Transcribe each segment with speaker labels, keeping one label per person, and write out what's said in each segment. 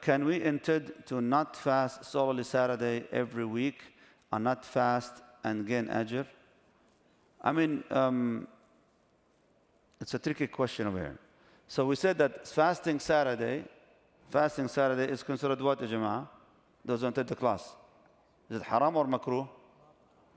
Speaker 1: Can we intend to not fast solely Saturday every week and not fast and gain ajr? I mean, it's a tricky question over here. So we said that fasting Saturday is considered what, ya Jama'ah? Those who attend the class. Is it haram or makruh?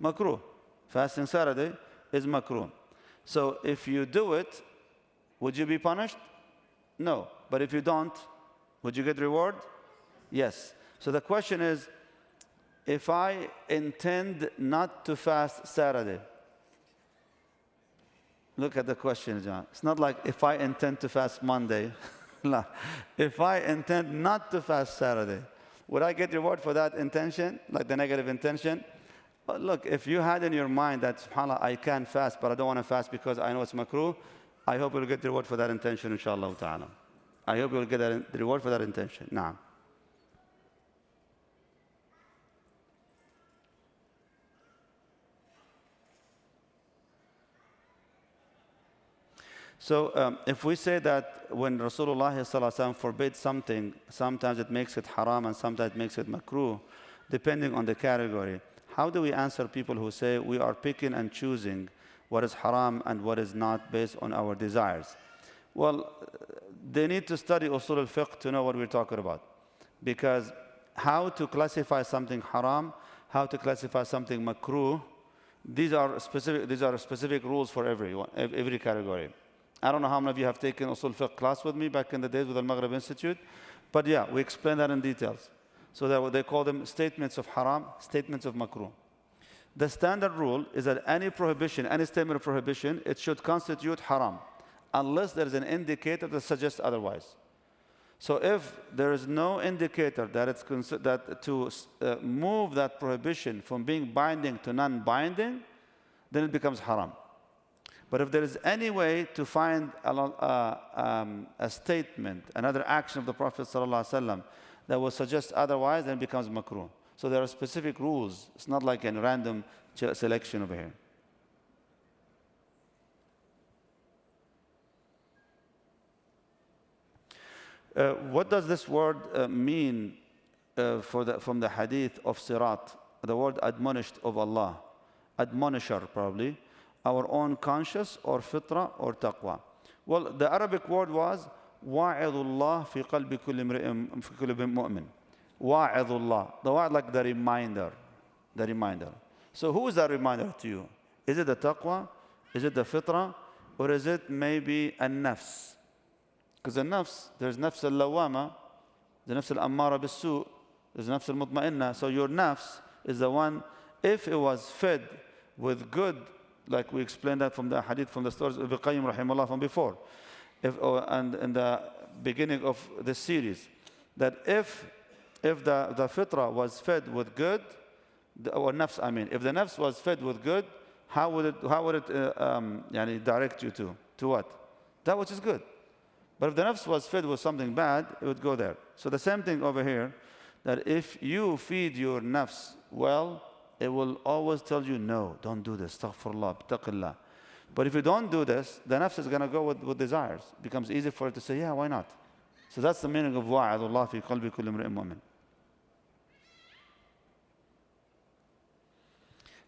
Speaker 1: Makruh. Fasting Saturday is makruh. So if you do it, would you be punished? No. But if you don't, would you get reward? Yes. So the question is, if I intend not to fast Saturday, look at the question, John. It's not like if I intend to fast Monday. No. If I intend not to fast Saturday, would I get reward for that intention, like the negative intention? But look, if you had in your mind that, subhanAllah, I can fast, but I don't want to fast because I know it's makruh, I hope you'll get the reward for that intention, inshallah ta'ala. I hope you'll get the reward for that intention. Naam. So if we say that when Rasulullah ﷺ forbade something, sometimes it makes it haram and sometimes it makes it makruh, depending on the category, how do we answer people who say we are picking and choosing what is haram and what is not based on our desires? Well, they need to study usul al-fiqh to know what we're talking about. Because how to classify something haram, how to classify something makruh, these are specific rules for every category. I don't know how many of you have taken usul fiqh class with me back in the days with the Maghrib Institute, but yeah, we explain that in details. So that they call them statements of haram, statements of makruh. The standard rule is that any prohibition, any statement of prohibition, it should constitute haram, unless there is an indicator that suggests otherwise. So if there is no indicator that it's that to move that prohibition from being binding to non-binding, then it becomes haram. But if there is any way to find a statement, another action of the Prophet ﷺ that will suggest otherwise, then it becomes makruh. So there are specific rules. It's not like a random selection over here. What does this word mean from the hadith of Sirat? The word admonished of Allah. Admonisher, probably. Our own conscious or fitra or taqwa. Well, the Arabic word was wa'idullah fi qalbi kulli mu'min. Wa'idullah. The word like the reminder. The reminder. So who is that reminder to you? Is it the taqwa? Is it the fitra? Or is it maybe a nafs? Because the nafs, there's nafs al-lawama, the nafs al-ammara bis-su', there's nafs al-mutma'inna. So your nafs is the one, if it was fed with good, like we explained that from the hadith, from the stories of Ibn Qayyim rahimahullah from before, and in the beginning of the series, that if the fitra was fed with good, or nafs, I mean, if the nafs was fed with good, how would it direct you to what? That which is good. But if the nafs was fed with something bad, it would go there. So the same thing over here, that if you feed your nafs well, it will always tell you, no, don't do this, astaghfirullah, bittaqillah. But if you don't do this, the nafs is going to go with desires. It becomes easy for it to say, yeah, why not? So that's the meaning of wa'adullah fi qalbi kulli imri'in mu'min.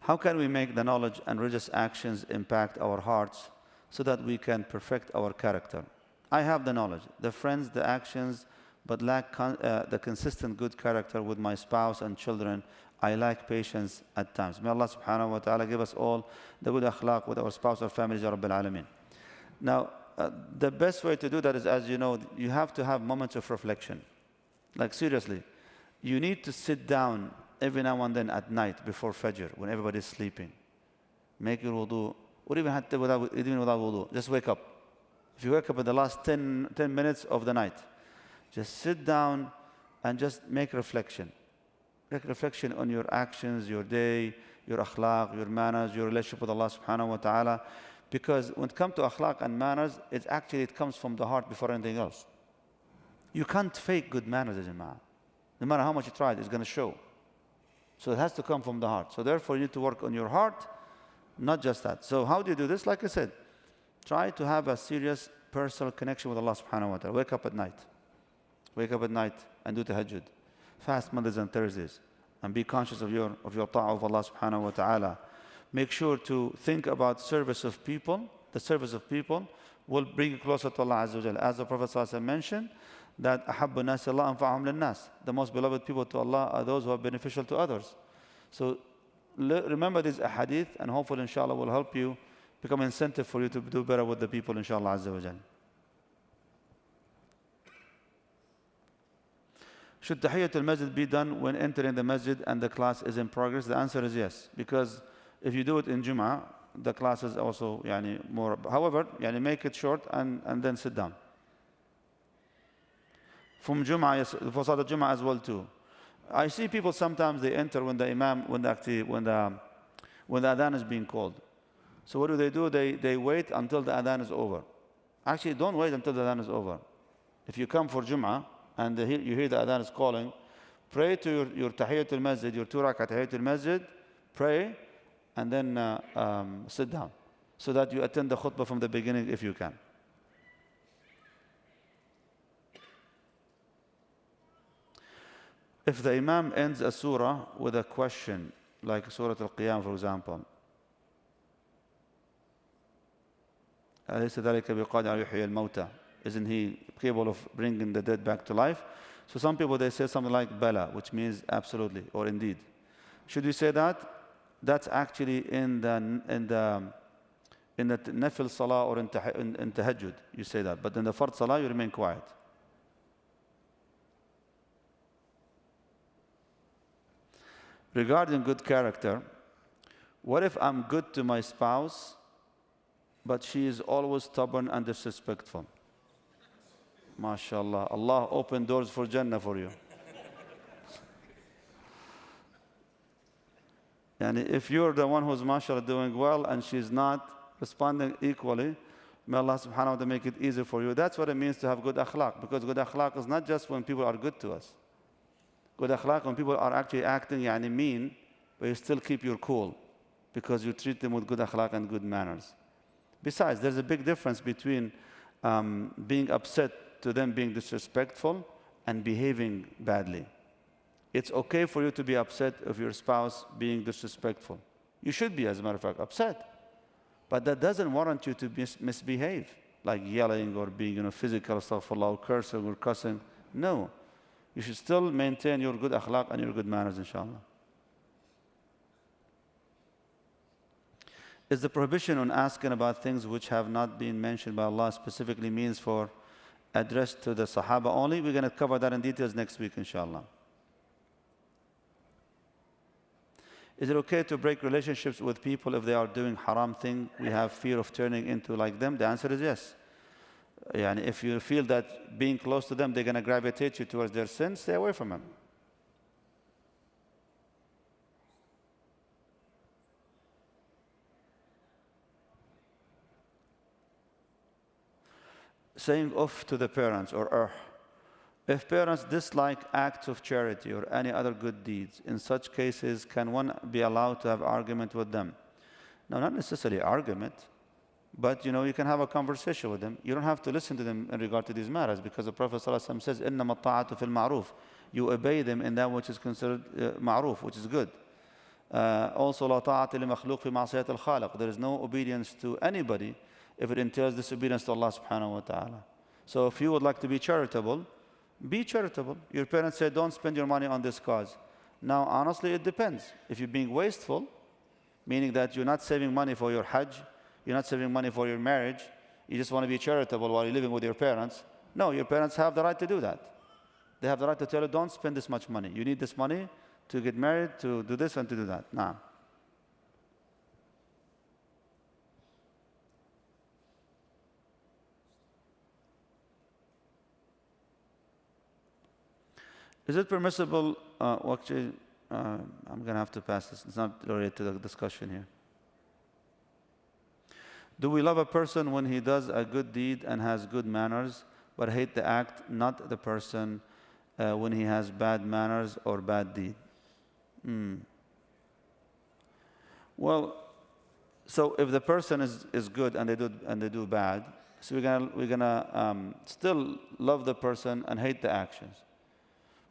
Speaker 1: How can we make the knowledge and religious actions impact our hearts so that we can perfect our character? I have the knowledge, the friends, the actions, but lack the consistent good character with my spouse and children. I lack patience at times. May Allah subhanahu wa ta'ala give us all the good akhlaq with our spouse or families, Ya Rabbil Alameen. Now, the best way to do that is, as you know, you have to have moments of reflection. Like seriously, you need to sit down every now and then at night before Fajr, when everybody's sleeping. Make your wudu, or even without wudu, just wake up. If you wake up in the last 10 minutes of the night, just sit down and just make reflection. Make reflection on your actions, your day, your akhlaq, your manners, your relationship with Allah subhanahu wa ta'ala. Because when it comes to akhlaq and manners, it comes from the heart before anything else. You can't fake good manners, Jama'ah. No matter how much you try, it's going to show. So it has to come from the heart. So therefore, you need to work on your heart, not just that. So how do you do this? Like I said, try to have a serious personal connection with Allah subhanahu wa ta'ala. Wake up at night. Wake up at night and do tahajjud. Fast Mondays and Thursdays. And be conscious of your ta'ah of Allah subhanahu wa ta'ala. Make sure to think about service of people. The service of people will bring you closer to Allah Azza wa Jalla. As the Prophet ﷺ mentioned, that أَحَبُّ النَّاسِ اللَّهُ أَنْفَعُهُمْ لِلنَّاسِ. The most beloved people to Allah are those who are beneficial to others. So remember these ahadith, and hopefully inshallah will help you, become incentive for you to do better with the people inshallah Azza wa Jalla. Should Tahiyatul Masjid be done when entering the masjid and the class is in progress? The answer is yes, because if you do it in Jum'ah, the class is also more. However, make it short and then sit down. From Jum'ah, yes, for Salat Jum'ah as well too. I see people sometimes they enter when the Imam, when the Adhan is being called. So what do? They wait until the Adhan is over. Actually, don't wait until the Adhan is over. If you come for Jum'ah, and you hear the adhan is calling, pray to your Tahiyatul Masjid, your 2 rak'ah Tahiyatul Masjid, pray, and then sit down, so that you attend the khutbah from the beginning if you can. If the Imam ends a surah with a question, like Surah Al-Qiyam for example, أَلَيْسَ ذَلِكَ بِقَادِرٍ عَلَى يُحْيِي الْمَوْتَى, isn't he capable of bringing the dead back to life? So some people, they say something like Bala, which means absolutely or indeed. Should we say that? That's actually in the nafil salah or in tahajjud, you say that. But in the fard salah, you remain quiet. Regarding good character, what if I'm good to my spouse, but she is always stubborn and disrespectful? MashaAllah. Allah opened doors for Jannah for you. And if you're the one who's mashallah doing well and she's not responding equally, may Allah subhanahu wa ta'ala make it easy for you. That's what it means to have good akhlaq. Because good akhlaq is not just when people are good to us. Good akhlaq when people are actually acting mean, but you still keep your cool because you treat them with good akhlaq and good manners. Besides, there's a big difference between being upset to them being disrespectful and behaving badly. It's okay for you to be upset of your spouse being disrespectful. You should be, as a matter of fact, upset. But that doesn't warrant you to misbehave, like yelling or being physical stuff, or cursing or cussing. No. You should still maintain your good akhlaq and your good manners, inshallah. Is the prohibition on asking about things which have not been mentioned by Allah specifically means for addressed to the Sahaba only? We're going to cover that in details next week, inshallah. Is it okay to break relationships with people if they are doing haram thing? We have fear of turning into like them. The answer is yes. If you feel that being close to them, they're going to gravitate you towards their sins, stay away from them. Saying off to the parents or if parents dislike acts of charity or any other good deeds, in such cases, can one be allowed to have argument with them? No, not necessarily argument, but you can have a conversation with them. You don't have to listen to them in regard to these matters, because the Prophet ﷺ says, إِنَّمَا الطَّاعَةُ فِي الْمَعْرُوفِ. You obey them in that which is considered ma'ruf, which is good. Also, لَا طَاعَةَ لِمَخْلُوقٍ فِي مَعْصِيَةِ الْخَالِقِ. There is no obedience to anybody if it entails disobedience to Allah subhanahu wa ta'ala. So if you would like to be charitable, be charitable. Your parents say, don't spend your money on this cause. Now, honestly, it depends. If you're being wasteful, meaning that you're not saving money for your hajj, you're not saving money for your marriage, you just want to be charitable while you're living with your parents. No, your parents have the right to do that. They have the right to tell you, don't spend this much money. You need this money to get married, to do this and to do that. Nah. Is it permissible, actually, I'm going to have to pass this. It's not related to the discussion here. Do we love a person when he does a good deed and has good manners, but hate the act, not the person when he has bad manners or bad deed? Well, so if the person is good and they do bad, So we're gonna still love the person and hate the actions.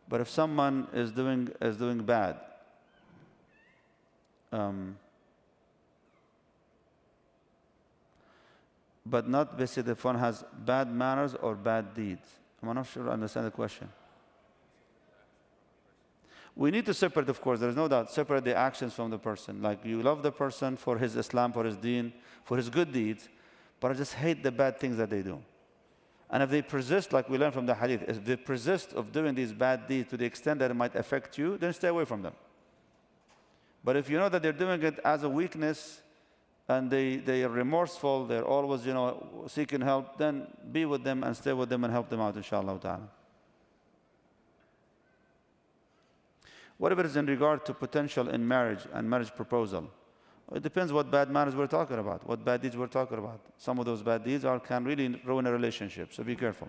Speaker 1: But if someone is doing bad, but not basically the one has bad manners or bad deeds. I'm not sure I understand the question. We need to separate, of course, there is no doubt, separate the actions from the person. Like you love the person for his Islam, for his deen, for his good deeds, but I just hate the bad things that they do. And if they persist, like we learned from the hadith, if they persist of doing these bad deeds to the extent that it might affect you, then stay away from them. But if you know that they're doing it as a weakness and they are remorseful, they're always, seeking help, then be with them and stay with them and help them out, inshallah ta'ala. What if it is in regard to potential in marriage and marriage proposal? It depends what bad manners we're talking about, what bad deeds we're talking about. Some of those bad deeds can really ruin a relationship, so be careful.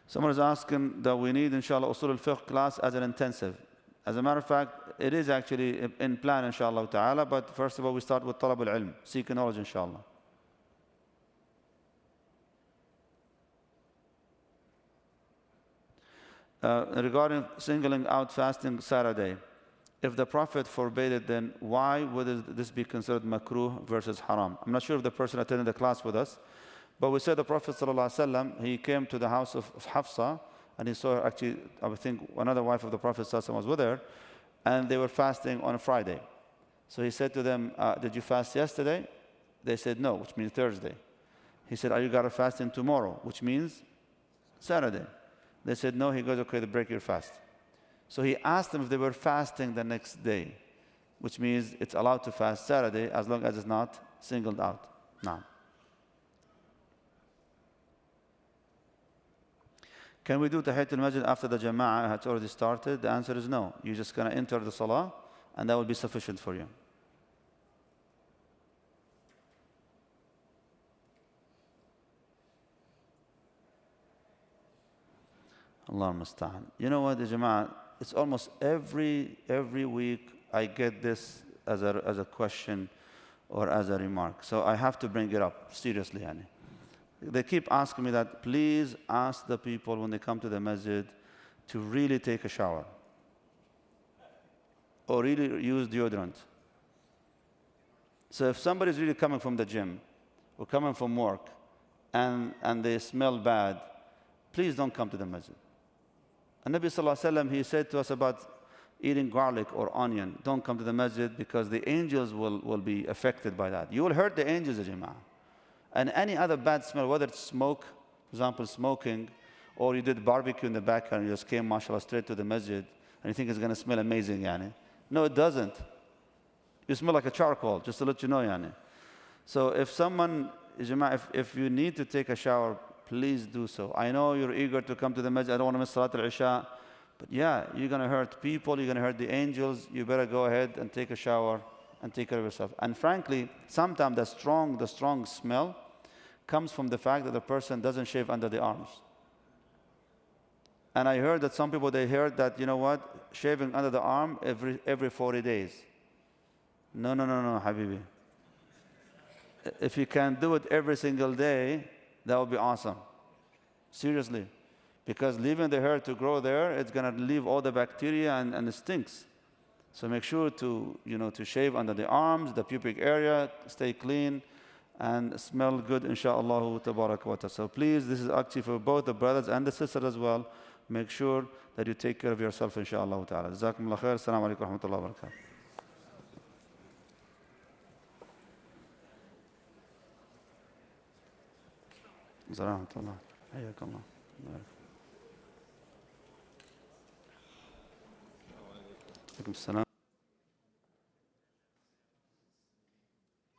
Speaker 1: Someone is asking that we need, inshallah, usul al-fiqh class as an intensive. As a matter of fact, it is actually in plan, inshallah ta'ala, but first of all, we start with talab al-ilm, seeking knowledge, inshallah. Regarding singling out fasting Saturday, if the Prophet forbade it, then why would this be considered makruh versus haram? I'm not sure if the person attended the class with us, but we said the Prophet ﷺ, he came to the house of Hafsa, and he saw her, actually, I think another wife of the Prophet ﷺ was with her, and they were fasting on a Friday. So he said to them, did you fast yesterday? They said no, which means Thursday. He said, are you going to fast tomorrow, which means Saturday? They said no. He goes, okay, then break your fast. So he asked them if they were fasting the next day, which means it's allowed to fast Saturday as long as it's not singled out. Now, can we do Tahiyatul Masjid after the Jama'ah has already started? The answer is no. You're just going to enter the Salah, and that will be sufficient for you. Allah musta'an. You know what, Jama'ah? It's almost every week I get this as a question or as a remark. So I have to bring it up, seriously, Yani. They keep asking me that, please ask the people when they come to the masjid to really take a shower or really use deodorant. So if somebody is really coming from the gym or coming from work and they smell bad, please don't come to the masjid. And Nabi Sallallahu Alaihi Wasallam, he said to us about eating garlic or onion, don't come to the masjid because the angels will be affected by that. You will hurt the angels, Jama'ah. And any other bad smell, whether it's smoke, for example, smoking, or you did barbecue in the backyard and you just came, mashallah, straight to the masjid, and you think it's going to smell amazing, Yani. No, it doesn't. You smell like a charcoal, just to let you know, Yani. So if someone, Jama'ah, if you need to take a shower, please do so. I know you're eager to come to the masjid. I don't want to miss Salat al-Isha. But yeah, you're going to hurt people. You're going to hurt the angels. You better go ahead and take a shower and take care of yourself. And frankly, sometimes the strong smell comes from the fact that the person doesn't shave under the arms. And I heard that some people, they heard that, you know what, shaving under the arm every 40 days. No, Habibi. If you can do it every single day, that would be awesome. Seriously. Because leaving the hair to grow there, it's going to leave all the bacteria and it stinks. So make sure to shave under the arms, the pubic area, stay clean, and smell good, insha'Allah, tabarak wa ta'ala. So please, this is actually for both the brothers and the sisters as well. Make sure that you take care of yourself, insha'Allah ta'ala. Jazakumullah khair. Assalamu alaikum wa rahmatullahi wa barakatuh. ورحمة الله حياك الله. عليكم السلام.